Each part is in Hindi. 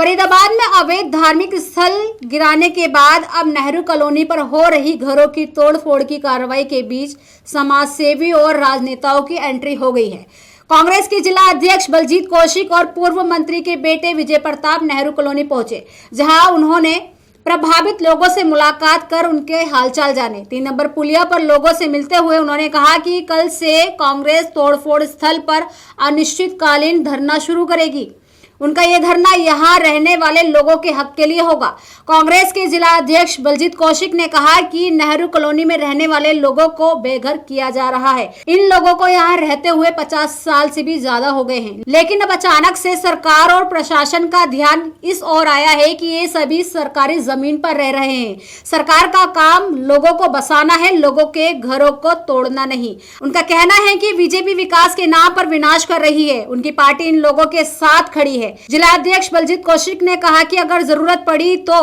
फरीदाबाद में अवैध धार्मिक स्थल गिराने के बाद अब नेहरू कॉलोनी पर हो रही घरों की तोड़फोड़ की कार्रवाई के बीच समाजसेवी और राजनेताओं की एंट्री हो गई है। कांग्रेस के जिला अध्यक्ष बलजीत कौशिक और पूर्व मंत्री के बेटे विजय प्रताप नेहरू कॉलोनी पहुंचे, जहां उन्होंने प्रभावित लोगों से मुलाकात कर उनके हालचाल जाने। 3 नंबर पुलिया पर लोगों से मिलते हुए उन्होंने कहा कि कल से कांग्रेस तोड़फोड़ स्थल पर अनिश्चितकालीन धरना शुरू करेगी। उनका ये धरना यहाँ रहने वाले लोगों के हक के लिए होगा। कांग्रेस के जिला अध्यक्ष बलजीत कौशिक ने कहा कि नेहरू कॉलोनी में रहने वाले लोगों को बेघर किया जा रहा है। इन लोगों को यहाँ रहते हुए 50 साल से भी ज्यादा हो गए हैं, लेकिन अब अचानक से सरकार और प्रशासन का ध्यान इस ओर आया है कि ये सभी सरकारी जमीन पर रह रहे हैं। सरकार का काम लोगों को बसाना है, लोगों के घरों को तोड़ना नहीं। उनका कहना है कि बीजेपी विकास के नाम पर विनाश कर रही है। उनकी पार्टी इन लोगों के साथ खड़ी है। जिला अध्यक्ष बलजीत कौशिक ने कहा कि अगर जरूरत पड़ी तो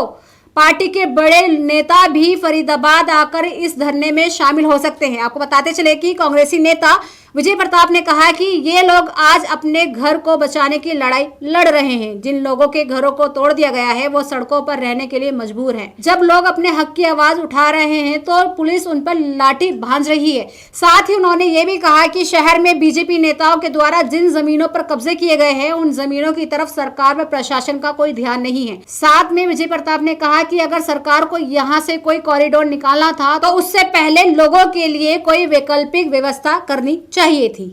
पार्टी के बड़े नेता भी फरीदाबाद आकर इस धरने में शामिल हो सकते हैं। आपको बताते चले कि कांग्रेसी नेता विजय प्रताप ने कहा कि ये लोग आज अपने घर को बचाने की लड़ाई लड़ रहे हैं। जिन लोगों के घरों को तोड़ दिया गया है वो सड़कों पर रहने के लिए मजबूर हैं। जब लोग अपने हक की आवाज उठा रहे हैं तो पुलिस उन पर लाठी भांज रही है। साथ ही उन्होंने ये भी कहा कि शहर में बीजेपी नेताओं के द्वारा जिन जमीनों पर कब्जे किए गए हैं उन जमीनों की तरफ सरकार व प्रशासन का कोई ध्यान नहीं है। साथ में विजय प्रताप ने कहा कि अगर सरकार को यहाँ से कोई कॉरिडोर निकालना था तो उससे पहले लोगों के लिए कोई वैकल्पिक व्यवस्था करनी चाहिए थी।